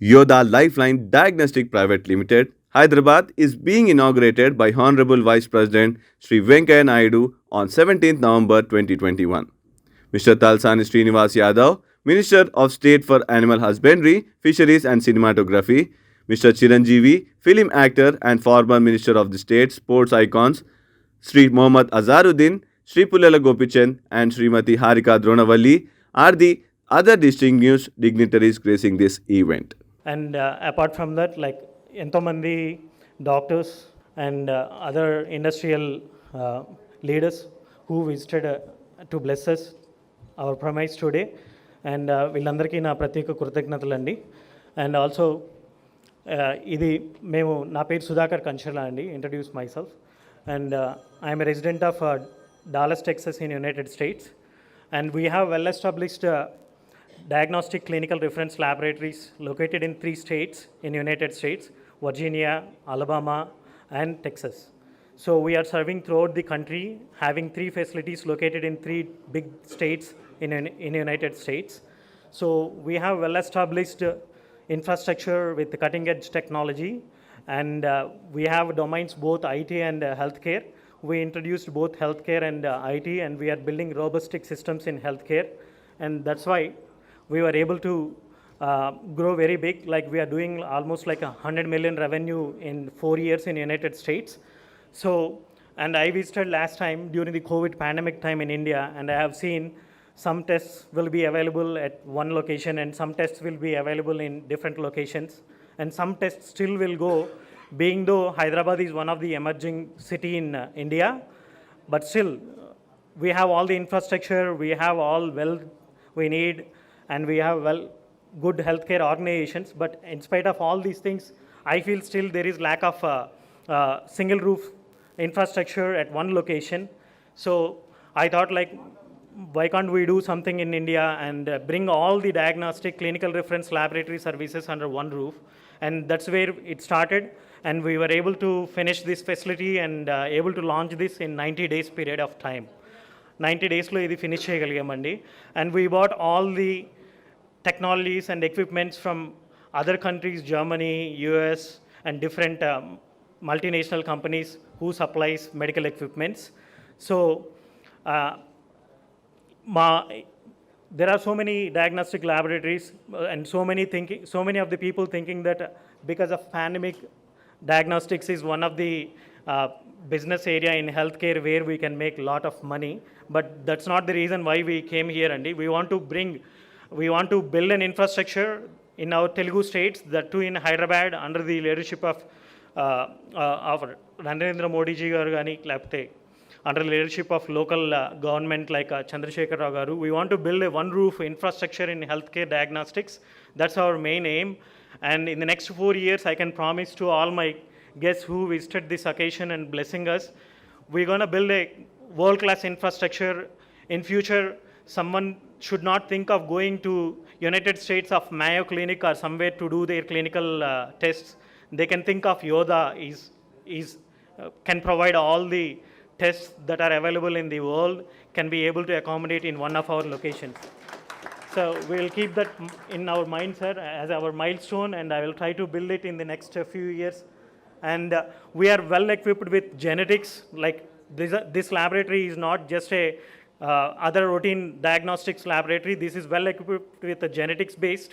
Yoda Lifeline Diagnostic Private Limited, Hyderabad is being inaugurated by Honorable Vice President Sri Venkaiah Naidu on 17th November 2021. Mr. Talsani Srinivas Yadav, Minister of State for Animal Husbandry, Fisheries and Cinematography, Mr. Chiranjeevi, film actor and former Minister of the State, sports icons, Sri Mohammad Azharuddin, Sri Pullela Gopichand, and Srimati Harika Dronavalli are the other distinguished dignitaries gracing this event. And apart from that, like ఎంతోమంది doctors and other industrial leaders who visited to bless us our premise today, and వీళ్ళందరికీ నా ప్రత్యేక కృతజ్ఞతలండి. And also ఇది మేము నా పేరు సుధాకర్ కంచర్లా అండి, introduce my self. And I'm a resident of Dallas Texas in United states, and we have well established diagnostic clinical reference laboratories located in 3 states in United States: Virginia, Alabama, and Texas. So we are serving throughout the country, having 3 facilities located in 3 big states in United States. So we have well established infrastructure with cutting edge technology, and we have domains both IT and healthcare. We introduced both healthcare and IT, and we are building robustic systems in healthcare, and that's why we were able to grow very big. Like we are doing almost like 100 million revenue in 4 years in United States. So, and I visited last time during the COVID pandemic time in India, and I have seen some tests will be available at one location and some tests will be available in different locations, and some tests still will go, being though Hyderabad is one of the emerging city in India, but still we have all the infrastructure, we have all well we need, and we have well good healthcare organizations. But in spite of all these things, I feel still there is lack of single roof infrastructure at one location. So I thought, like, why can't we do something in India and bring all the diagnostic clinical reference laboratory services under one roof? And that's where it started, and we were able to finish this facility and able to launch this in 90 days period of time. 90 daysలో ఇది finish చేయగలిగామండి. And we bought all the technologies and equipments from other countries, Germany, US, and different multinational companies who supplies medical equipments. So there are so many diagnostic laboratories, and so many of the people thinking that because of pandemic, diagnostics is one of the business area in healthcare where we can make a lot of money. But that's not the reason why we came here, and we want to build an infrastructure in our Telugu states, that too in Hyderabad, under the leadership of Narendra Modi ji garu gaani leకపోతే under the leadership of local government like Chandrasekhar Rao garu. We want to build a one roof infrastructure in healthcare diagnostics. That's our main aim, and in the next 4 years I can promise to all my guests who visited this occasion and blessing us, we're going to build a world class infrastructure. In future, someone should not think of going to United States of Mayo Clinic or somewhere to do their clinical tests. They can think of Yoda can provide all the tests that are available in the world, can be able to accommodate in one of our locations. So we'll keep that in our mind, sir, as our milestone, and I will try to build it in the next few years. And we are well equipped with genetics. Like this laboratory is not just a other routine diagnostics laboratory. This is well equipped with a genetics based.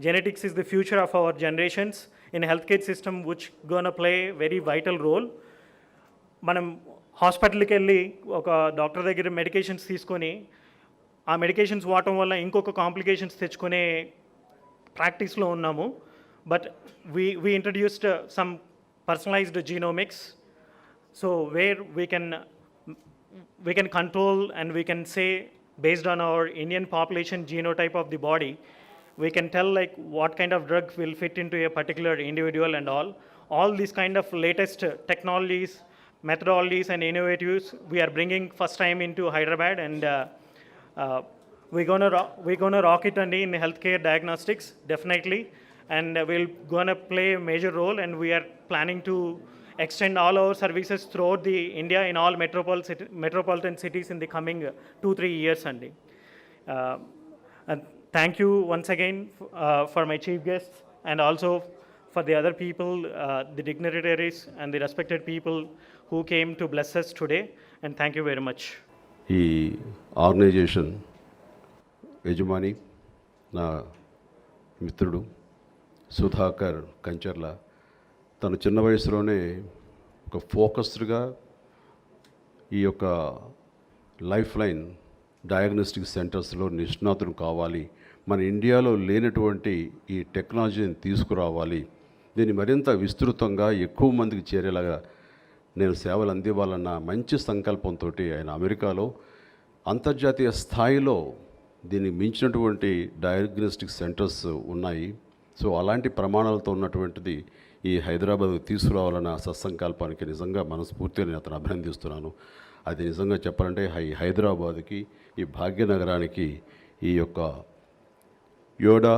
Genetics is the future of our generations in healthcare system, which gonna play very vital role. మనం హాస్పిటల్కి వెళ్ళి ఒక doctor దగ్గర medications తీసుకొని ఆ medications వాడటం వల్ల ఇంకొక కాంప్లికేషన్స్ తెచ్చుకునే ప్రాక్టీస్లో ఉన్నాము. But we introduced some personalized genomics, so where we can control, and we can say, based on our Indian population genotype of the body, we can tell like what kind of drug will fit into a particular individual, and all these kind of latest technologies, methodologies, and innovatives we are bringing first time into Hyderabad, and we're gonna rock it in healthcare diagnostics definitely, and we're gonna play a major role, and we are planning to extend all our services throughout the India in all metropolitan cities in the coming 2-3 years. And thank you once again for my chief guests and also for the other people, the dignitaries and the respected people who came to bless us today. And thank you very much. ఈ organisation యజమాని నా మిత్రుడు సుధాకర్ కంచర్ల తను చిన్న వయసులోనే ఒక ఫోకస్డ్గా ఈ యొక్క లైఫ్ లైన్ డయాగ్నోస్టిక్ సెంటర్స్లో నిష్ణాతులు కావాలి, మన ఇండియాలో లేనటువంటి ఈ టెక్నాలజీని తీసుకురావాలి, దీన్ని మరింత విస్తృతంగా ఎక్కువ మందికి చేరేలాగా నేను సేవలు అందివ్వాలన్న మంచి సంకల్పంతో ఆయన అమెరికాలో అంతర్జాతీయ స్థాయిలో దీన్ని మించినటువంటి డయాగ్నోస్టిక్ సెంటర్స్ ఉన్నాయి. సో అలాంటి ప్రమాణాలతో ఉన్నటువంటిది ఈ హైదరాబాద్కు తీసుకురావాలన్న సత్సంకల్పానికి నిజంగా మనస్ఫూర్తిగా నేను అతను అభినందిస్తున్నాను. అది నిజంగా చెప్పాలంటే హైదరాబాద్కి, ఈ భాగ్యనగరానికి ఈ యొక్క యోడా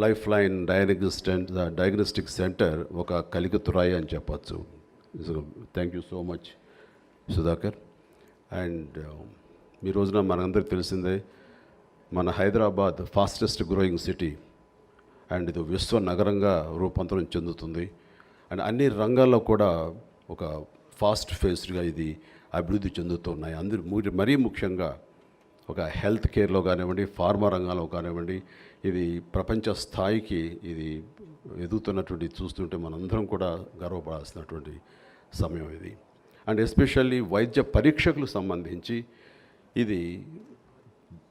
లైఫ్ లైన్ డయాగ్నోస్టిక్ సెంటర్ ఒక కలికితురాయి అని చెప్పచ్చు. Thank you so much Sudhakar. And ఈ రోజున మనందరికీ తెలిసిందే, మన Hyderabad fastest growing city and ఇది విశ్వ నగరంగా రూపాంతరం చెందుతుంది. అండ్ అన్ని రంగాల్లో కూడా ఒక ఫాస్ట్ ఫేస్డ్గా ఇది అభివృద్ధి చెందుతున్నాయి. అందరూ మరీ ముఖ్యంగా ఒక హెల్త్ కేర్లో కానివ్వండి, ఫార్మా రంగంలో కానివ్వండి, ఇది ప్రపంచ స్థాయికి ఇది ఎదుగుతున్నటువంటి చూస్తుంటే మనందరం కూడా గర్వపడాల్సినటువంటి సమయం ఇది. అండ్ ఎస్పెషల్లీ వైద్య పరీక్షకులకు సంబంధించి ఇది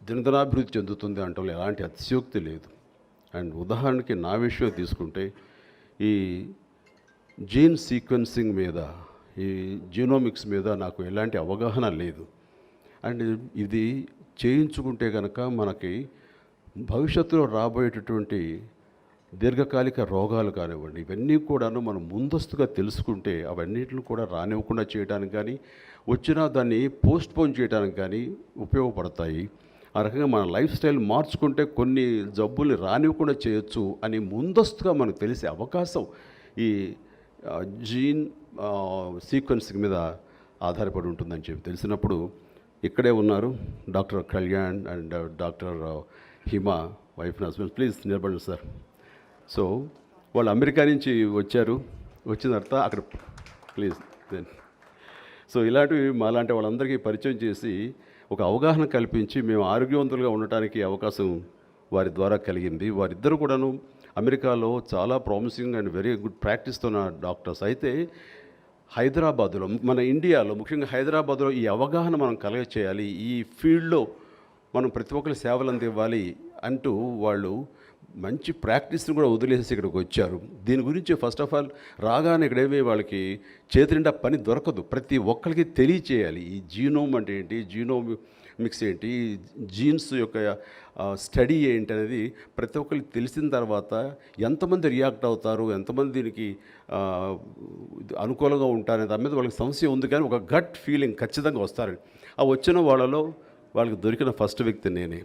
దినదినాభివృద్ధి చెందుతుంది అంటే ఎలాంటి అతిశయోక్తి లేదు. అండ్ ఉదాహరణకి నా విషయం తీసుకుంటే ఈ జీన్ సీక్వెన్సింగ్ మీద, ఈ జీనోమిక్స్ మీద నాకు ఎలాంటి అవగాహన లేదు. అండ్ ఇది చేయించుకుంటే కనుక మనకి భవిష్యత్తులో రాబోయేటటువంటి దీర్ఘకాలిక రోగాలు కానివ్వండి, ఇవన్నీ కూడాను మనం ముందస్తుగా తెలుసుకుంటే అవన్నిటిని కూడా రానివ్వకుండా చేయడానికి కానీ, వచ్చినా దాన్ని పోస్ట్పోన్ చేయడానికి కానీ ఉపయోగపడతాయి. ఆ రకంగా మన లైఫ్ స్టైల్ మార్చుకుంటే కొన్ని జబ్బుల్ని రానివ్వకుండా చేయొచ్చు అని ముందస్తుగా మనకు తెలిసే అవకాశం ఈ జీన్ సీక్వెన్సింగ్ మీద ఆధారపడి ఉంటుందని చెప్పి తెలిసినప్పుడు ఇక్కడే ఉన్నారు doctor Kalyan and doctor Hima, wife and husband. Please నిలబడండి సార్. సో వాళ్ళు అమెరికా నుంచి వచ్చారు, వచ్చిన తర్వాత అక్కడ ప్లీజ్ దెన్. సో ఇలాంటివి మాలాంటి వాళ్ళందరికీ పరిచయం చేసి ఒక అవగాహన కల్పించి మేము ఆరోగ్యవంతులుగా ఉండటానికి అవకాశం వారి ద్వారా కలిగింది. వారిద్దరూ కూడాను అమెరికాలో చాలా ప్రామిసింగ్ అండ్ వెరీ గుడ్ ప్రాక్టీస్తో ఉన్న డాక్టర్స్. అయితే హైదరాబాదులో, మన ఇండియాలో ముఖ్యంగా హైదరాబాదులో ఈ అవగాహన మనం కలగ చేయాలి, ఈ ఫీల్డ్లో మనం ప్రతి ఒక్కరి సేవలు అందివ్వాలి అంటూ వాళ్ళు మంచి ప్రాక్టీస్ని కూడా వదిలేసి ఇక్కడికి వచ్చారు. దీని గురించి ఫస్ట్ ఆఫ్ ఆల్ రాగానే ఇక్కడేమీ వాళ్ళకి చేతి నిండా పని దొరకదు, ప్రతి ఒక్కరికి తెలియచేయాలి. ఈ జీనోమ్ అంటే ఏంటి, జీనోమిక్స్ ఏంటి, జీన్స్ యొక్క స్టడీ ఏంటి అనేది ప్రతి ఒక్కరికి తెలిసిన తర్వాత ఎంతమంది రియాక్ట్ అవుతారు, ఎంతమంది దీనికి అనుకూలంగా ఉంటారనే దాని మీద వాళ్ళకి సమస్య ఉంది. కానీ ఒక గట్ ఫీలింగ్ ఖచ్చితంగా వస్తారని ఆ వచ్చిన వాళ్ళకి దొరికిన ఫస్ట్ వ్యక్తి నేనే.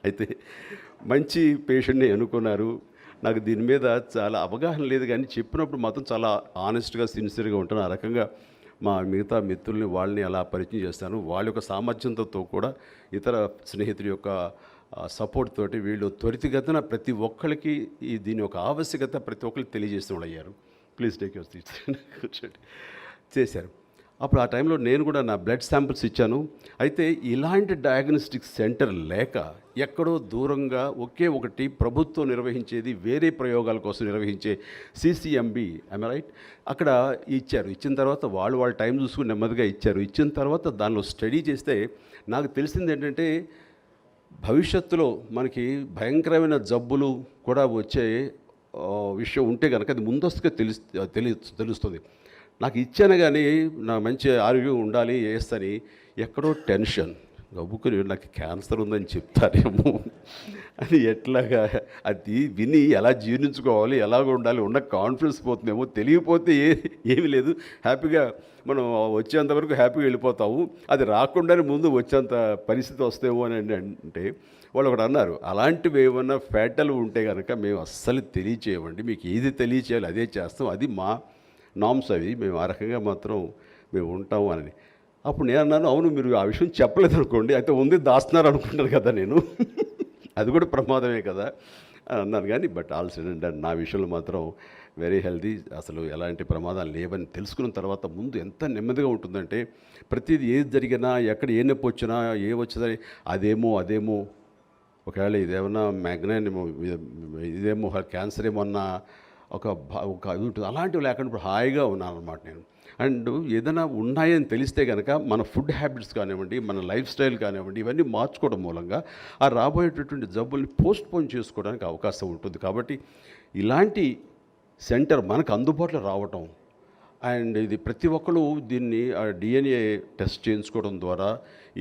అయితే మంచి పేషెంట్ని అనుకున్నారు. నాకు దీని మీద చాలా అవగాహన లేదు, కానీ చెప్పినప్పుడు మాత్రం చాలా ఆనెస్ట్గా, సిన్సియర్గా ఉంటాను. ఆ రకంగా మా మిగతా మిత్రుల్ని వాళ్ళని అలా పరిచయం చేస్తాను. వాళ్ళ యొక్క సామర్థ్యంతో కూడా ఇతర స్నేహితుల యొక్క సపోర్ట్ తోటి వీళ్ళు త్వరితగతిన ప్రతి ఒక్కరికి దీని యొక్క ఆవశ్యకత ప్రతి ఒక్కరికి తెలియజేస్తూ వాళ్ళు అయ్యారు. ప్లీజ్ టేక్ యువర్ సీట్స్ కూర్చోండి చేశారు. అప్పుడు ఆ టైంలో నేను కూడా నా బ్లడ్ శాంపిల్స్ ఇచ్చాను. అయితే ఇలాంటి డయాగ్నోస్టిక్ సెంటర్ లేక ఎక్కడో దూరంగా ఒకే ఒకటి ప్రభుత్వం నిర్వహించేది, వేరే ప్రయోగాల కోసం నిర్వహించే CCMB, ఐమ్ రైట్, అక్కడ ఇచ్చారు. ఇచ్చిన తర్వాత వాళ్ళ టైం చూసుకుని నెమ్మదిగా ఇచ్చారు. ఇచ్చిన తర్వాత దానిలో స్టడీ చేస్తే నాకు తెలిసింది ఏంటంటే భవిష్యత్తులో మనకి భయంకరమైన జబ్బులు కూడా వచ్చే విషయం ఉంటే కనుక అది ముందస్తుగా తెలుస్తుంది. నాకు ఇచ్చాను కానీ నా మంచి ఆరోగ్యం ఉండాలి వేస్తని ఎక్కడో టెన్షన్ గబుక్కుని నాకు క్యాన్సర్ ఉందని చెప్తారేమో అని ఎట్లాగా అది విని ఎలా జీర్ణించుకోవాలి, ఎలాగ ఉండాలి, ఉన్న కాన్ఫిడెన్స్ పోతుందేమో, తెలియకపోతే ఏమీ లేదు, హ్యాపీగా మనం వచ్చేంతవరకు హ్యాపీగా వెళ్ళిపోతాము, అది రాకుండానే ముందు వచ్చేంత పరిస్థితి వస్తేమో అని అంటే వాళ్ళు ఒకటి అన్నారు, అలాంటివి ఏమన్నా ఫ్యాటలు ఉంటే కనుక మేము అస్సలు తెలియచేయమండి, మీకు ఏది తెలియచేయాలి అదే చేస్తాం, అది మా నామ్స్ అవి, మేము ఆ రకంగా మాత్రం మేము ఉంటాము అని. అప్పుడు నేను అన్నాను, అవును మీరు ఆ విషయం చెప్పలేదు అనుకోండి, అయితే ఉంది దాస్తున్నారు అనుకుంటాను కదా నేను, అది కూడా ప్రమాదమే కదా అని అన్నాను. కానీ but all said and done నా విషయంలో మాత్రం వెరీ హెల్దీ. అసలు ఎలాంటి ప్రమాదాలు లేవని తెలుసుకున్న తర్వాత ముందు ఎంత నెమ్మదిగా ఉంటుందంటే, ప్రతిదీ ఏది జరిగినా, ఎక్కడ ఏ నొప్పి వచ్చినా, ఏ వచ్చినా అదేమో ఒకవేళ ఇదేమన్నా మ్యాగ్నైన్ ఇదేమో క్యాన్సర్ ఏమన్నా ఒక ఇది ఉంటుంది. అలాంటివి లేకుండా ఇప్పుడు హాయిగా ఉన్నాను అనమాట నేను. అండ్ ఏదైనా ఉన్నాయని తెలిస్తే కనుక మన ఫుడ్ హ్యాబిట్స్ కానివ్వండి, మన లైఫ్ స్టైల్ కానివ్వండి, ఇవన్నీ మార్చుకోవడం మూలంగా ఆ రాబోయేటటువంటి జబ్బుల్ని పోస్ట్పోన్ చేసుకోవడానికి అవకాశం ఉంటుంది. కాబట్టి ఇలాంటి సెంటర్ మనకు అందుబాటులో రావటం, అండ్ ఇది ప్రతి ఒక్కరు దీన్ని డిఎన్ఏ టెస్ట్ చేయించుకోవడం ద్వారా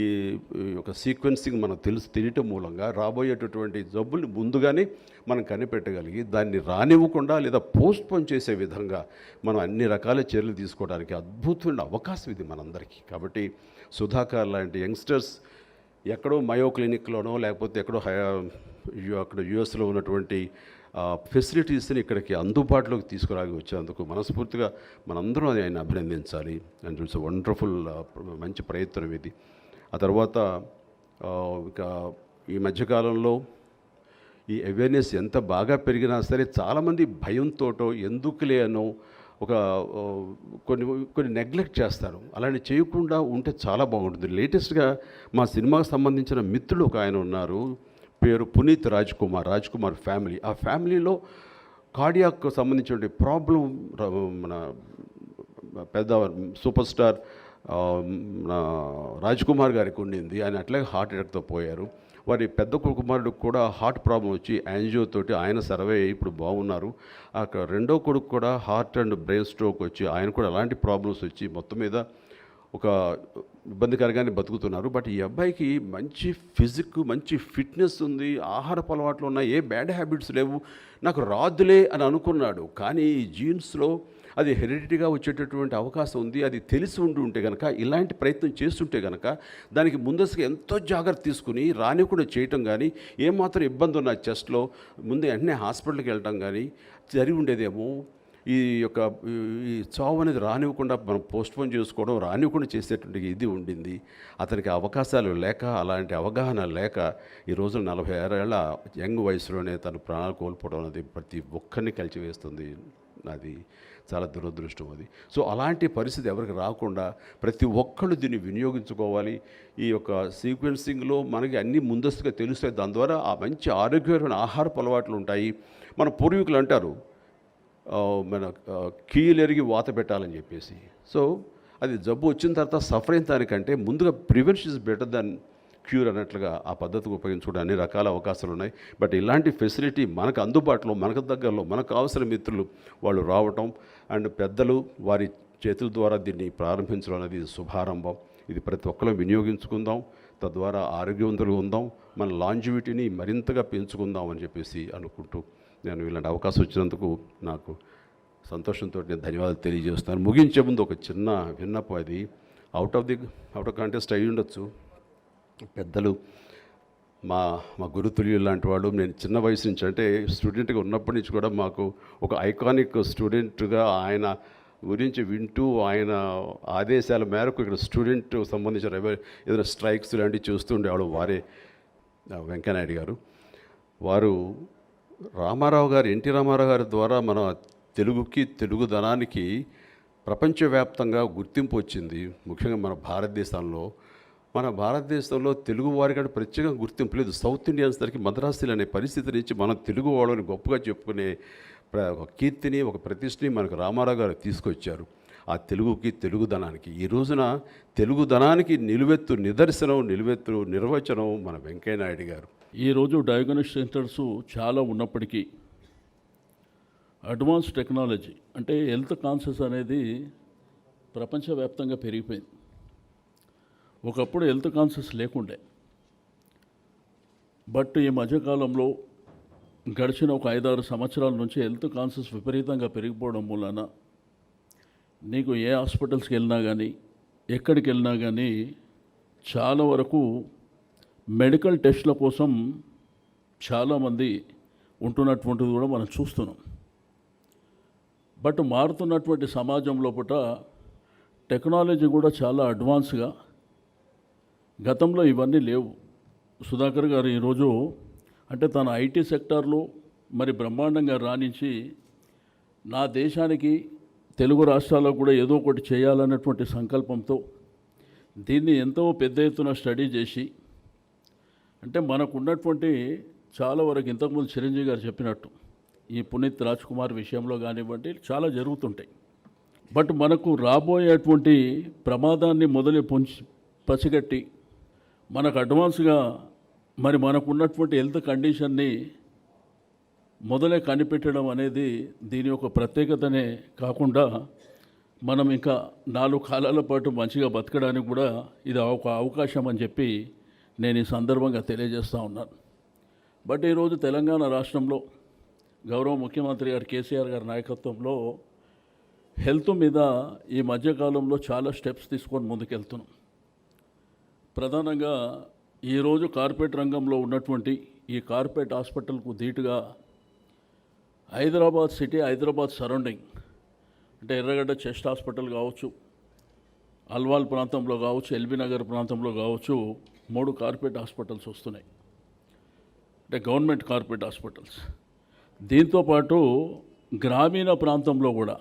ఈ యొక్క సీక్వెన్సింగ్ మనకు తెలియటం మూలంగా రాబోయేటటువంటి జబ్బుల్ని ముందుగానే మనం కనిపెట్టగలిగి దాన్ని రానివ్వకుండా లేదా పోస్ట్పోన్ చేసే విధంగా మనం అన్ని రకాల చర్యలు తీసుకోవడానికి అద్భుతమైన అవకాశం ఇది మనందరికీ. కాబట్టి సుధాకర్ లాంటి యంగ్స్టర్స్ ఎక్కడో మయో క్లినిక్లోనో లేకపోతే ఎక్కడో అక్కడ యుఎస్లో ఉన్నటువంటి ఫెసిలిటీస్ని ఇక్కడికి అందుబాటులోకి తీసుకురాగి వచ్చేందుకు మనస్ఫూర్తిగా మనందరం ఆయన అభినందించాలి. అండ్ ఇట్స్ వండర్ఫుల్ మంచి ప్రయత్నం ఇది. ఆ తర్వాత ఇక ఈ మధ్యకాలంలో ఈ అవేర్నెస్ ఎంత బాగా పెరిగినా సరే చాలామంది భయంతోటో ఎందుకులే అనో కొన్ని నెగ్లెక్ట్ చేస్తారు. అలాంటి చేయకుండా ఉంటే చాలా బాగుంటుంది. లేటెస్ట్గా మా సినిమాకు సంబంధించిన మిత్రులు ఒక ఆయన ఉన్నారు, పేరు పునీత్ రాజ్కుమార్ ఫ్యామిలీ. ఆ ఫ్యామిలీలో కార్డియాక్ సంబంధించిన ప్రాబ్లం మన పెద్ద సూపర్ స్టార్ రాజ్కుమార్ గారికి ఉండింది. ఆయన అట్లాగే హార్ట్ అటాక్తో పోయారు. వారి పెద్ద కుమారుడికి కూడా హార్ట్ ప్రాబ్లం వచ్చి యాంజియో తోటి ఆయన సర్వే ఇప్పుడు బాగున్నారు. అక్కడ రెండో కొడుకు కూడా హార్ట్ అండ్ బ్రెయిన్ స్ట్రోక్ వచ్చి ఆయన కూడా అలాంటి ప్రాబ్లమ్స్ వచ్చి మొత్తం మీద ఒక ఇబ్బందికరంగానే బతుకుతున్నారు. బట్ ఈ అబ్బాయికి మంచి మంచి ఫిట్నెస్ ఉంది, ఆహారపు అలవాట్లు ఉన్నాయి, ఏ బ్యాడ్ హ్యాబిట్స్ లేవు, నాకు రాదులే అని అనుకున్నాడు. కానీ ఈ జీన్స్లో అది హెరిడిటీగా వచ్చేటటువంటి అవకాశం ఉంది. అది తెలిసి ఉంటే కనుక, ఇలాంటి ప్రయత్నం చేస్తుంటే కనుక దానికి ముందస్తుగా ఎంతో జాగ్రత్త తీసుకుని రానికుండా చేయటం కానీ, ఏమాత్రం ఇబ్బంది ఉన్న చెస్ట్లో ముందే వెంటనే హాస్పిటల్కి వెళ్ళటం కానీ జరిగి ఉండేదేమో. ఈ చావు అనేది రానివ్వకుండా మనం పోస్ట్పోన్ చేసుకోవడం, రానివ్వకుండా చేసేటువంటి ఇది ఉండింది. అతనికి అవకాశాలు లేక, అలాంటి అవగాహన లేక ఈ రోజు 46 ఏళ్ల యంగ్ వయసులోనే తను ప్రాణాలు కోల్పోవడం అనేది ప్రతి ఒక్కరిని కలిచివేస్తుంది. అది చాలా దురదృష్టం అది. సో అలాంటి పరిస్థితి ఎవరికి రాకుండా ప్రతి ఒక్కళ్ళు దీన్ని వినియోగించుకోవాలి. ఈ యొక్క సీక్వెన్సింగ్లో మనకి అన్నీ ముందస్తుగా తెలుస్తాయి. దాని ద్వారా ఆ మంచి ఆరోగ్యకరమైన ఆహారపు అలవాట్లు ఉంటాయి. మన పూర్వీకులు అంటారు మన కీలెరిగి వాత పెట్టాలని చెప్పేసి. సో అది జబ్బు వచ్చిన తర్వాత సఫర్ అయిన దానికంటే ముందుగా prevention is better than cure అన్నట్లుగా ఆ పద్ధతికి ఉపయోగించుకోవడం అన్ని రకాల అవకాశాలు ఉన్నాయి. బట్ ఇలాంటి ఫెసిలిటీ మనకు అందుబాటులో, మనకు దగ్గరలో, మనకు కావాల్సిన మిత్రులు వాళ్ళు రావటం అండ్ పెద్దలు వారి చేతుల ద్వారా దీన్ని ప్రారంభించడం అనేది శుభారంభం. ఇది ప్రతి ఒక్కరూ వినియోగించుకుందాం, తద్వారా ఆరోగ్యవంతులు ఉందాం, మన లాంజివిటీని మరింతగా పెంచుకుందాం అని చెప్పేసి అనుకుంటూ నేను ఇలాంటి అవకాశం వచ్చినందుకు నాకు సంతోషంతో నేను ధన్యవాదాలు తెలియజేస్తున్నాను. ముగించే ముందు ఒక చిన్న విన్నపం, అది అవుట్ ఆఫ్ కాంటెస్ట్ అయి ఉండొచ్చు. పెద్దలు మా గురుతుల్యులు లాంటి వాళ్ళు, నేను చిన్న వయసు నుంచి అంటే స్టూడెంట్గా ఉన్నప్పటి నుంచి కూడా మాకు ఒక ఐకానిక్ స్టూడెంట్గా ఆయన గురించి వింటూ ఆయన ఆదేశాల మేరకు ఇక్కడ స్టూడెంట్ సంబంధించిన ఏదైనా స్ట్రైక్స్ లాంటివి చూస్తూ ఉండేవాడు వారే వెంకయ్యనాయుడు గారు. వారు ఎన్టీ రామారావు గారి ద్వారా మన తెలుగుకి, తెలుగుదనానికి ప్రపంచవ్యాప్తంగా గుర్తింపు వచ్చింది. ముఖ్యంగా మన భారతదేశంలో తెలుగు వారికి ప్రత్యేకంగా గుర్తింపు లేదు. సౌత్ ఇండియన్స్ దగ్గరికి మద్రాసులు అనే పరిస్థితి నుంచి మనం తెలుగు వాళ్ళని గొప్పగా చెప్పుకునే ఒక కీర్తిని, ఒక ప్రతిష్టని మనకు రామారావు గారు తీసుకొచ్చారు. ఆ తెలుగుకి, తెలుగుదనానికి ఈ రోజున తెలుగుదనానికి నిలువెత్తు నిదర్శనం, నిలువెత్తు నిర్వచనం మన వెంకయ్యనాయుడు గారు. ఈరోజు డయాగ్నోస్టిక్ సెంటర్స్ చాలా ఉన్నప్పటికీ అడ్వాన్స్ టెక్నాలజీ అంటే హెల్త్ కాన్షియస్ అనేది ప్రపంచవ్యాప్తంగా పెరిగిపోయింది. ఒకప్పుడు హెల్త్ కాన్షియస్ లేకుండే, బట్ ఈ మధ్యకాలంలో గడిచిన ఒక 5-6 సంవత్సరాల నుంచి హెల్త్ కాన్షియస్ విపరీతంగా పెరిగిపోవడం మూలన నీకు ఏ హాస్పిటల్స్కి వెళ్ళినా కానీ, ఎక్కడికి వెళ్ళినా కానీ చాలా వరకు మెడికల్ టెస్ట్ల కోసం చాలామంది ఉంటున్నటువంటిది కూడా మనం చూస్తున్నాం. బట్ మారుతున్నటువంటి సమాజం లోపల టెక్నాలజీ కూడా చాలా అడ్వాన్స్గా, గతంలో ఇవన్నీ లేవు. సుధాకర్ గారు ఈరోజు అంటే తన ఐటీ సెక్టార్లో మరి బ్రహ్మాండంగా రాణించి నా దేశానికి తెలుగు రాష్ట్రాల్లో కూడా ఏదో ఒకటి చేయాలన్నటువంటి సంకల్పంతో దీన్ని ఎంతో పెద్ద ఎత్తున స్టడీ చేసి, అంటే మనకున్నటువంటి చాలా వరకు ఇంతకుముందు చిరంజీవి గారు చెప్పినట్టు ఈ పునీత్ రాజ్ కుమార్ విషయంలో కానివ్వండి చాలా జరుగుతుంటాయి. బట్ మనకు రాబోయేటువంటి ప్రమాదాన్ని మొదలు పసిగట్టి మనకు అడ్వాన్స్గా మరి మనకున్నటువంటి హెల్త్ కండిషన్ని మొదలే కనిపెట్టడం అనేది దీని యొక్క ప్రత్యేకతనే కాకుండా మనం ఇంకా 4 కాలాల పాటు మంచిగా బతకడానికి కూడా ఇది ఒక అవకాశం అని చెప్పి నేను ఈ సందర్భంగా తెలియజేస్తూ ఉన్నాను. బట్ ఈరోజు తెలంగాణ రాష్ట్రంలో గౌరవ ముఖ్యమంత్రి గారు కేసీఆర్ గారి నాయకత్వంలో హెల్త్ మీద ఈ మధ్యకాలంలో చాలా స్టెప్స్ తీసుకొని ముందుకెళ్తున్నాం. ప్రధానంగా ఈరోజు కార్పొరేట్ రంగంలో ఉన్నటువంటి ఈ కార్పొరేట్ హాస్పిటల్కు ధీటుగా హైదరాబాద్ సిటీ, హైదరాబాద్ సరౌండింగ్ అంటే ఎర్రగడ్డ చెస్ట్ హాస్పిటల్ కావచ్చు, అల్వాల్ ప్రాంతంలో కావచ్చు, ఎల్బీ నగర్ ప్రాంతంలో కావచ్చు 3 కార్పొరేట్ హాస్పిటల్స్ వస్తున్నాయి, అంటే గవర్నమెంట్ కార్పొరేట్ హాస్పిటల్స్. దీంతోపాటు గ్రామీణ ప్రాంతంలో కూడా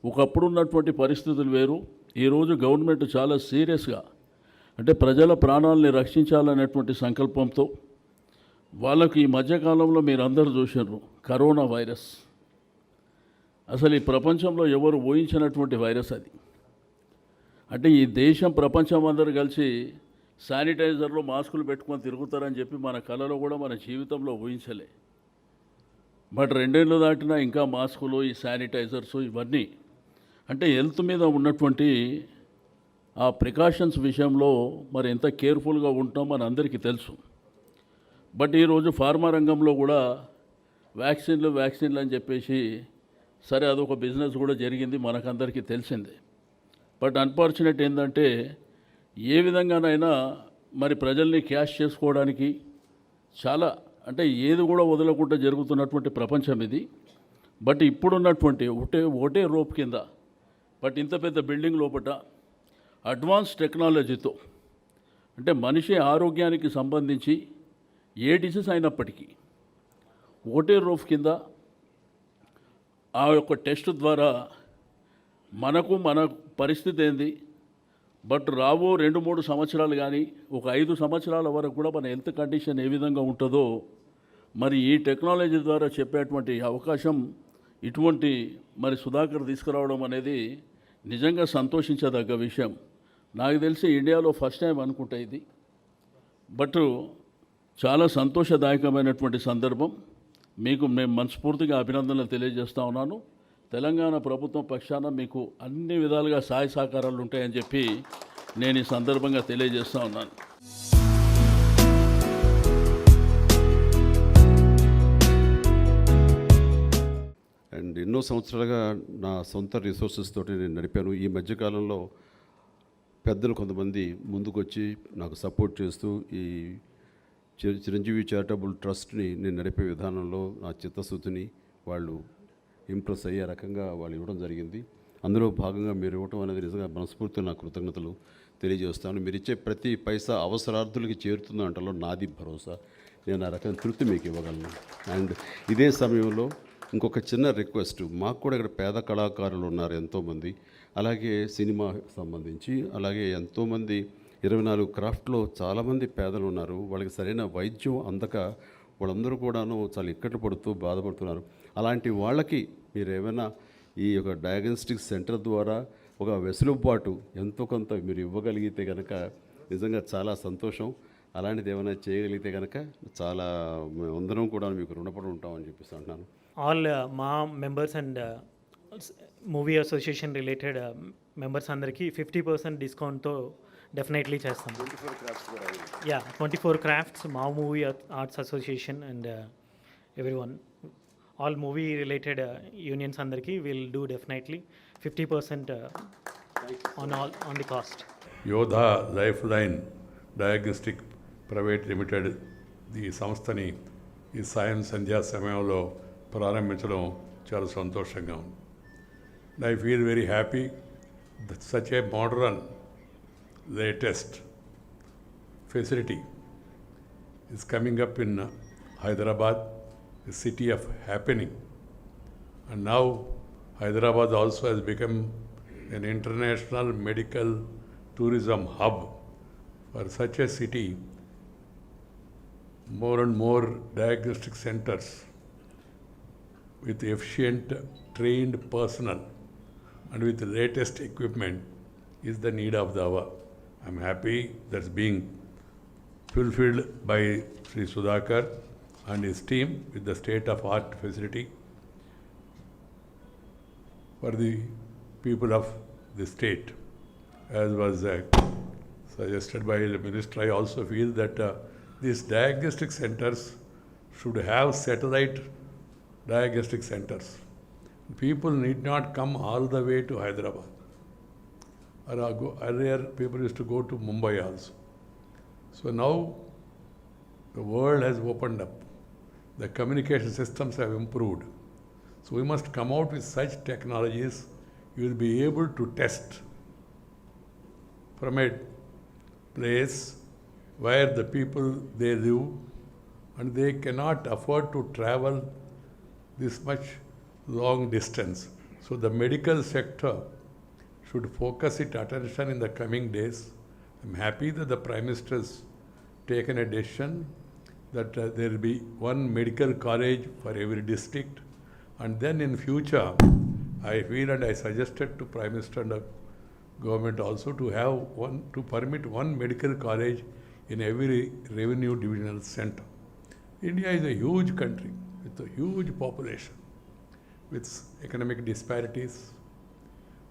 ఒకప్పుడు ఉన్నటువంటి పరిస్థితులు వేరు. ఈరోజు గవర్నమెంట్ చాలా సీరియస్గా అంటే ప్రజల ప్రాణాలని రక్షించాలనేటువంటి సంకల్పంతో వాళ్ళకు ఈ మధ్యకాలంలో మీరు అందరూ చూసినారు కరోనా వైరస్. అసలు ఈ ప్రపంచంలో ఎవరు ఊహించినటువంటి వైరస్ అది. అంటే ఈ దేశం ప్రపంచం అందరూ కలిసి శానిటైజర్లు మాస్కులు పెట్టుకొని తిరుగుతారని చెప్పి మన కళలో కూడా మన జీవితంలో ఊహించలే. బట్ 2 ఏళ్ళు దాటినా ఇంకా మాస్కులు, ఈ శానిటైజర్స్ ఇవన్నీ అంటే హెల్త్ మీద ఉన్నటువంటి ఆ ప్రికాషన్స్ విషయంలో మరి ఎంత కేర్ఫుల్గా ఉంటాం మన అందరికీ తెలుసు. బట్ ఈరోజు ఫార్మా రంగంలో కూడా వ్యాక్సిన్లు అని చెప్పేసి సరే అదొక బిజినెస్ కూడా జరిగింది, మనకందరికీ తెలిసిందే. బట్ అన్ఫార్చునేట్ ఏంటంటే ఏ విధంగానైనా మరి ప్రజల్ని క్యాష్ చేసుకోవడానికి చాలా అంటే ఏది కూడా వదలకుండా జరుగుతున్నటువంటి ప్రపంచం ఇది. బట్ ఇప్పుడున్నటువంటి ఒకటే రోప్ కింద బట్ ఇంత పెద్ద బిల్డింగ్ లోపల అడ్వాన్స్ టెక్నాలజీతో అంటే మనిషి ఆరోగ్యానికి సంబంధించి ఏ డిసీజ్ అయినప్పటికీ ఒకటే రూఫ్ కింద ఆ యొక్క టెస్ట్ ద్వారా మన పరిస్థితి ఏంది, బట్ రాబో 2-3 సంవత్సరాలు కానీ ఒక 5 సంవత్సరాల వరకు కూడా మన హెల్త్ కండిషన్ ఏ విధంగా ఉంటుందో మరి ఈ టెక్నాలజీ ద్వారా చెప్పేటువంటి అవకాశం ఇటువంటి మరి సుధాకర్ తీసుకురావడం అనేది నిజంగా సంతోషించదగ్గ విషయం. నాకు తెలిసి ఇండియాలో ఫస్ట్ టైం అనుకుంటా ఇది. బట్ చాలా సంతోషదాయకమైనటువంటి సందర్భం. మీకు మేము మనస్ఫూర్తిగా అభినందనలు తెలియజేస్తూ ఉన్నాను. తెలంగాణ ప్రభుత్వం పక్షాన మీకు అన్ని విధాలుగా సహాయ సహకారాలు ఉంటాయని చెప్పి నేను ఈ సందర్భంగా తెలియజేస్తూ ఉన్నాను. అండ్ ఎన్నో సంవత్సరాలుగా నా సొంత రిసోర్సెస్ తోటి నేను నడిపాను. ఈ మధ్యకాలంలో పెద్దలు కొంతమంది ముందుకొచ్చి నాకు సపోర్ట్ చేస్తూ ఈ చిరంజీవి చారిటబుల్ ట్రస్ట్ని నేను నడిపే విధానంలో నా చిత్తశుద్ధిని వాళ్ళు ఇంప్రెస్ అయ్యే రకంగా వాళ్ళు ఇవ్వడం జరిగింది. అందులో భాగంగా మీరు ఇవ్వడం అనేది నిజంగా మనస్ఫూర్తిగా నా కృతజ్ఞతలు తెలియజేస్తాను. మీరు ఇచ్చే ప్రతి పైసా అవసరార్థులకి చేరుతుందో అంటలో నాది భరోసా. నేను ఆ రకమైన తృప్తి మీకు ఇవ్వగలను. అండ్ ఇదే సమయంలో ఇంకొక చిన్న రిక్వెస్ట్, మాకు కూడా ఇక్కడ పేద కళాకారులు ఉన్నారు ఎంతోమంది, అలాగే సినిమా సంబంధించి, అలాగే ఎంతోమంది 24 క్రాఫ్ట్లో చాలామంది పేదలు ఉన్నారు. వాళ్ళకి సరైన వైద్యం అందక వాళ్ళందరూ కూడాను చాలా ఇక్కట్లు పడుతూ బాధపడుతున్నారు. అలాంటి వాళ్ళకి మీరు ఏమైనా ఈ యొక్క డయాగ్నోస్టిక్ సెంటర్ ద్వారా ఒక వెసులుబాటు ఎంతో కొంత మీరు ఇవ్వగలిగితే కనుక నిజంగా చాలా సంతోషం. అలాంటిది ఏమైనా చేయగలిగితే కనుక చాలా అందరం కూడా మీకు రుణపడి ఉంటామని చెప్పేసి అంటున్నాను. ఆల్ మా members and movie association related members అందరికీ 50% డిస్కౌంట్తో డెఫినెట్లీ చేస్తాం. 24 క్రాఫ్ట్స్, మా movie arts association and everyone, all movie related unions అందరికీ will do definitely 50% on the cost. Yodha life line diagnostic private limited ఈ సంస్థని ఈ సాయం సంధ్యా సమయంలో ప్రారంభించడం చాలా సంతోషంగా ఉంది. I feel very happy that such a modern latest facility is coming up in Hyderabad a city of happening. And now Hyderabad also has become an international medical tourism hub. For such a city, more and more diagnostic centers with efficient trained personnel and with the latest equipment is the need of the hour. I'm happy that's being fulfilled by Sri Sudhakar and his team with the state-of-art facility for the people of the state. As was suggested by the minister, I also feel that these diagnostic centers should have satellite diagnostic centers. People need not come all the way to Hyderabad. Earlier, people used to go to Mumbai also. So now the world has opened up. The communication systems have improved. So we must come out with such technologies. You will be able to test from a place where the people they live and they cannot afford to travel this much long distance. So the medical sector should focus its attention in the coming days. I'm happy that the Prime Minister has taken a decision that there will be one medical college for every district. And then in future, I feel and I suggested to Prime Minister and the government also to have one, to permit one medical college in every revenue divisional center. India is a huge country with a huge population, with economic disparities,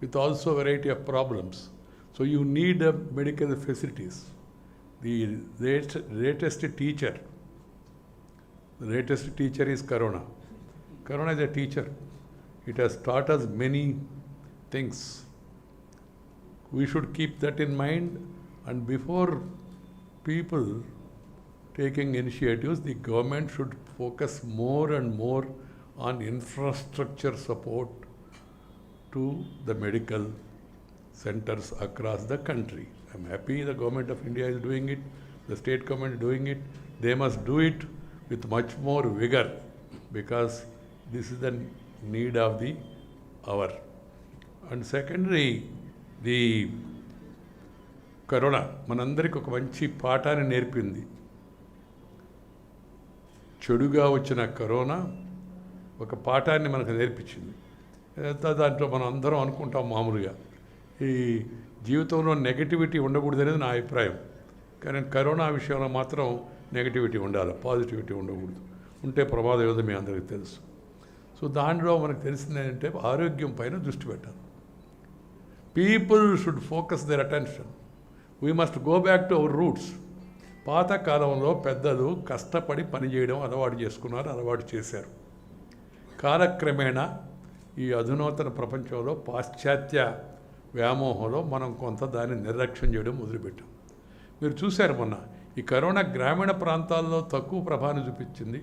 with also a variety of problems. So you need medical facilities. The latest teacher is Corona. Corona is a teacher. It has taught us many things. We should keep that in mind, and before people taking initiatives, the government should focus more and more on infrastructure support to the medical centers across the country. I'm happy the government of India is doing it, the state government is doing it. They must do it with much more vigor because this is the need of the hour. And secondly, the corona మనందరికి ఒక మంచి పాఠాన్ని నేర్పింది. చెడుగా వచ్చిన corona ఒక పాఠాన్ని మనకు నేర్పించింది. దాంట్లో మనం అందరం అనుకుంటాం మామూలుగా ఈ జీవితంలో నెగటివిటీ ఉండకూడదు అనేది నా అభిప్రాయం. కానీ కరోనా విషయంలో మాత్రం నెగటివిటీ ఉండాలి, పాజిటివిటీ ఉండకూడదు. ఉంటే ప్రమాదం ఏదో మీ అందరికీ తెలుసు. సో దాంట్లో మనకు తెలిసింది ఏంటంటే ఆరోగ్యం పైన దృష్టి పెట్టాలి. People should focus their attention. We must go back to our roots. పాతకాలంలో పెద్దలు కష్టపడి పనిచేయడం అలవాటు చేశారు. కాలక్రమేణా ఈ అధునాతన ప్రపంచంలో పాశ్చాత్య వ్యామోహంలో మనం కొంత దాన్ని నిర్లక్ష్యం చేయడం మొదలుపెట్టాం. మీరు చూశారు మొన్న ఈ కరోనా గ్రామీణ ప్రాంతాల్లో తక్కువ ప్రభావం చూపించింది,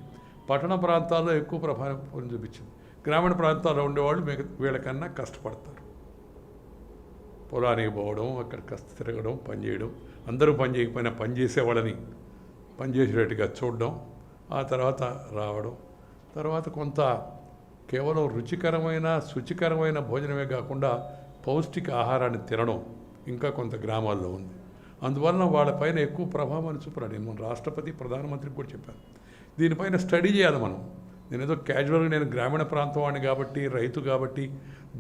పట్టణ ప్రాంతాల్లో ఎక్కువ ప్రభావం చూపించింది. గ్రామీణ ప్రాంతాల్లో ఉండేవాళ్ళు వీళ్ళకన్నా కష్టపడతారు. పొలానికి పోవడం, అక్కడ కష్ట తిరగడం, పనిచేయడం, అందరూ పని చేయకపోయినా పనిచేసే వాళ్ళని పనిచేసేటట్టుగా చూడడం, ఆ తర్వాత రావడం, తర్వాత కొంత కేవలం రుచికరమైన శుచికరమైన భోజనమే కాకుండా పౌష్టిక ఆహారాన్ని తినడం ఇంకా కొంత గ్రామాల్లో ఉంది. అందువలన వాళ్ళపైన ఎక్కువ ప్రభావం చూపురాడు. నేను మన రాష్ట్రపతి ప్రధానమంత్రికి కూడా చెప్పాను, దీనిపైన స్టడీ చేయాలి మనం. నేను ఏదో క్యాజువల్గా నేను గ్రామీణ ప్రాంతం వాడిని కాబట్టి, రైతు కాబట్టి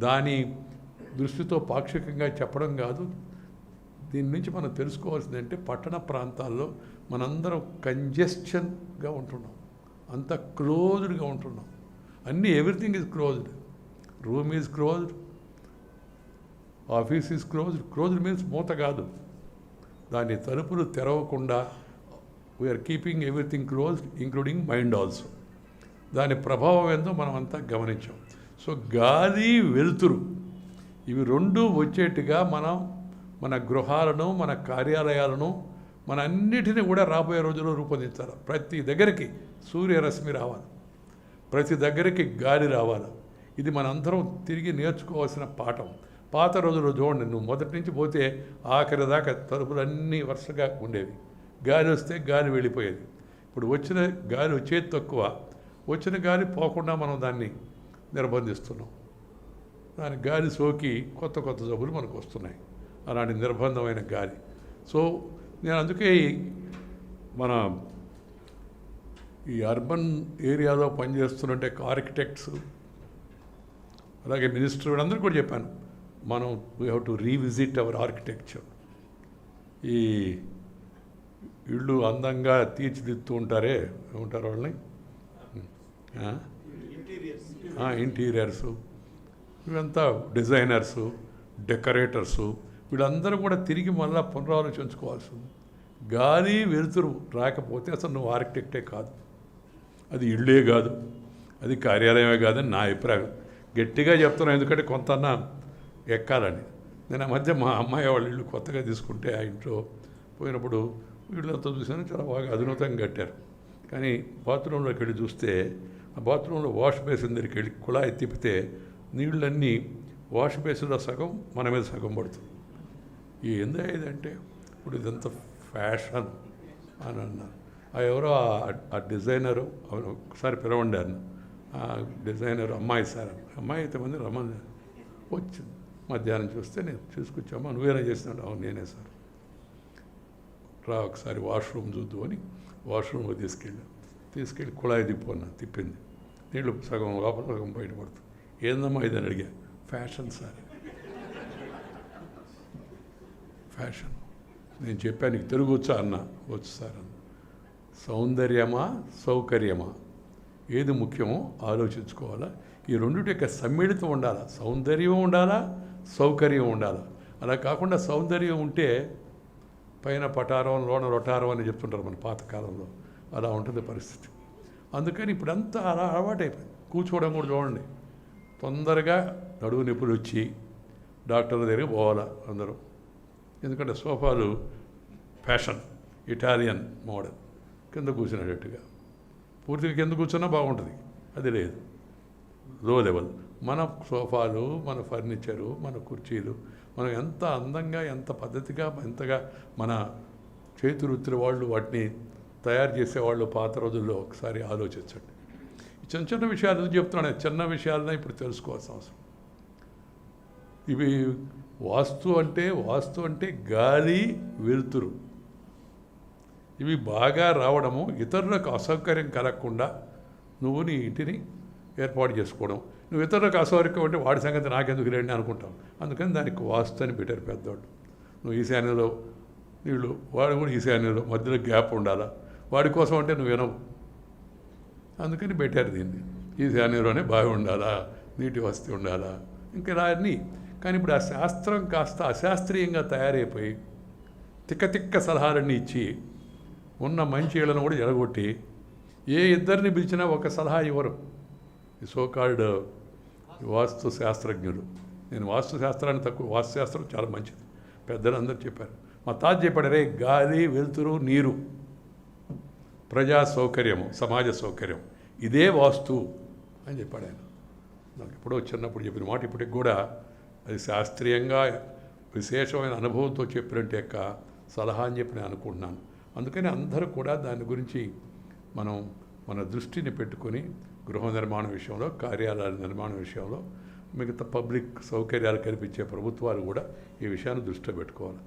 దాని దృష్టితో పాక్షికంగా చెప్పడం కాదు. దీని నుంచి మనం తెలుసుకోవాల్సిందంటే పట్టణ ప్రాంతాల్లో మనందరం కంజెషన్గా ఉంటున్నాం, అంత క్లోజ్డ్గా ఉంటున్నాం. అన్నీ everything is closed. Room is closed, office is closed. Closed means మూత కాదు, దాని తలుపులు తెరవకుండా we're keeping everything closed including mind also. దాని ప్రభావం ఏందో మనం అంతా గమనించాం. సో గాలి వెలుతురు ఇవి రెండూ వచ్చేట్టుగా మనం మన గృహాలను, మన కార్యాలయాలను, మన అన్నిటినీ కూడా రాబోయే రోజుల్లో రూపొందించాలి. ప్రతి దగ్గరికి సూర్యరశ్మి రావాలి, ప్రతి దగ్గరికి గాలి రావాలి. ఇది మనందరం తిరిగి నేర్చుకోవాల్సిన పాఠం. పాత రోజుల్లో చూడండి, నువ్వు మొదటి నుంచి పోతే ఆఖరి దాకా తలుపులన్నీ వరుసగా ఉండేవి. గాలి వస్తే గాలి వెళ్ళిపోయేది. ఇప్పుడు వచ్చిన గాలి వచ్చేది తక్కువ, వచ్చిన గాలి పోకుండా మనం దాన్ని నిర్బంధిస్తున్నాం. దాని గాలి సోకి కొత్త కొత్త జబ్బులు మనకు వస్తున్నాయి, అలాంటి నిర్బంధమైన గాలి. సో నేను అందుకే మన ఈ అర్బన్ ఏరియాలో పనిచేస్తున్నట్టే ఆర్కిటెక్ట్స్, అలాగే మినిస్టర్ వీళ్ళందరూ కూడా చెప్పాను, మనం we have to revisit our architecture. ఈ ఇళ్ళు అందంగా తీర్చిదిద్దుతూ ఉంటారే, ఏమంటారు వాళ్ళని, ఇంటీరియర్సు, ఇవంతా డిజైనర్సు, డెకరేటర్సు, వీళ్ళందరూ కూడా తిరిగి మళ్ళీ పునరాలోచించుకోవాల్సింది. గాలి వెలుతురు రాకపోతే అసలు నువ్వు ఆర్కిటెక్టే కాదు, అది ఇళ్ళే కాదు, అది కార్యాలయమే కాదని నా అభిప్రాయం. గట్టిగా చెప్తున్నాను, ఎందుకంటే కొంత ఎక్కాలని. నేను ఆ మధ్య మా అమ్మాయి వాళ్ళ ఇల్లు కొత్తగా తీసుకుంటే ఆ ఇంట్లో పోయినప్పుడు వీళ్ళంతా చూసాను, చాలా బాగా అధునాతంగా కట్టారు. కానీ బాత్రూంలోకి వెళ్ళి చూస్తే ఆ బాత్రూంలో వాష్ బేసిన్ దగ్గరికి వెళ్ళి కుళాయి తిప్పితే నీళ్ళన్నీ వాష్ బేసిన్లో సగం మన మీద సగం పడుతుంది. ఏందా ఇదంటే ఇప్పుడు ఇదంతా ఫ్యాషన్ అని అన్నారు. ఎవరో ఆ డిజైనరు ఒకసారి పిలవండి అన్న, ఆ డిజైనర్ అమ్మాయి సార్, అమ్మాయి అయితే మంది రమ్మని వచ్చింది. మధ్యాహ్నం చూస్తే నేను చూసుకొచ్చామా, నువ్వేనా చేస్తున్నాడు? అవును నేనే సార్, రా ఒకసారి వాష్రూమ్ చూద్దు అని వాష్రూమ్లో తీసుకెళ్ళి కుళాయి తిప్పింది. నీళ్ళు సగం లోపల సగం బయటపడుతుంది. ఏందమ్మా ఇదని అడిగా. Fashion sir, fashion. నేను చెప్పాను, నీకు తెలుగు వచ్చా అన్న. వచ్చు సార్ అన్న. సౌందర్యమా సౌకర్యమా ఏది ముఖ్యమో ఆలోచించుకోవాలా. ఈ రెండింటి యొక్క సమ్మిళితం ఉండాలా. సౌందర్యం ఉండాలా, సౌకర్యం ఉండాలా. అలా కాకుండా సౌందర్యం ఉంటే పైన పటారం లోన రొటారం అని చెప్తుంటారు మన పాతకాలంలో, అలా ఉంటుంది పరిస్థితి. అందుకని ఇప్పుడంతా అలా అలవాటైపోయింది. కూర్చోవడం కూడా చూడండి, తొందరగా నడువు నొప్పులు వచ్చి డాక్టర్ దగ్గరికి పోవాలా అందరూ. ఎందుకంటే సోఫాలు ఫ్యాషన్, ఇటాలియన్ మోడల్, కింద కూర్చునేటట్టుగా. పూర్తిగా కింద కూర్చున్నా బాగుంటుంది, అది లేదు, లో లెవెల్. మన సోఫాలు, మన ఫర్నిచరు, మన కుర్చీలు మనం ఎంత అందంగా, ఎంత పద్ధతిగా, ఎంతగా మన చేతి వృత్తుల వాళ్ళు వాటిని తయారు చేసేవాళ్ళు పాత రోజుల్లో ఒకసారి ఆలోచించండి. చిన్న చిన్న విషయాలు చెప్తున్నాను, చిన్న విషయాలనే ఇప్పుడు తెలుసుకోవాల్సిన అవసరం. ఇవి వాస్తు అంటే గాలి వెలుతురు ఇవి బాగా రావడము, ఇతరులకు అసౌకర్యం కలగకుండా నువ్వు నీ ఇంటిని ఏర్పాటు చేసుకోవడం. నువ్వు ఇతరులకు అసౌకర్యం అంటే వాడి సంగతి నాకెందుకు లేండి అనుకుంటావు. అందుకని దానికి వాస్తు అని పెట్టారు పెద్దవాళ్ళు. నువ్వు ఈశాన్యంలో నీళ్ళు, వాడు కూడా ఈశాన్యంలో, మధ్యలో గ్యాప్ ఉండాలా. వాడి కోసం అంటే నువ్వు వినవు, అందుకని పెట్టారు దీన్ని. ఈశాన్యంలోనే బావి ఉండాలా, నీటి వసతి ఉండాలా, ఇంకా ఇలా అన్నీ. కానీ ఇప్పుడు ఆ శాస్త్రం కాస్త అశాస్త్రీయంగా తయారైపోయి తిక్క సలహాలన్నీ ఇచ్చి ఉన్న మంచి ఇళ్లను కూడా ఎడగొట్టి ఏ ఇద్దరిని పిలిచినా ఒక సలహా ఇవ్వరు ఈ సోకాల్డ్ వాస్తు శాస్త్రజ్ఞులు. నేను వాస్తు శాస్త్రాన్ని తక్కువ, వాస్తు శాస్త్రం చాలా మంచిది, పెద్దలు అందరూ చెప్పారు. మా తాత చెప్పాడు, రే గాలి వెలుతురు నీరు ప్రజా సౌకర్యము సమాజ సౌకర్యం ఇదే వాస్తు అని చెప్పాడు ఆయన. నాకు ఎప్పుడో చిన్నప్పుడు చెప్పిన మాట ఇప్పటికి కూడా అది శాస్త్రీయంగా విశేషమైన అనుభవంతో చెప్పినట్టు యొక్క సలహా అని చెప్పి నేను అనుకుంటున్నాను. అందుకని అందరూ కూడా దాని గురించి మనం మన దృష్టిని పెట్టుకొని గృహ నిర్మాణ విషయంలో, కార్యాలయాల నిర్మాణ విషయంలో, మిగతా పబ్లిక్ సౌకర్యాలు కల్పించే ప్రభుత్వాలు కూడా ఈ విషయాన్ని దృష్టిలో పెట్టుకోవాలి.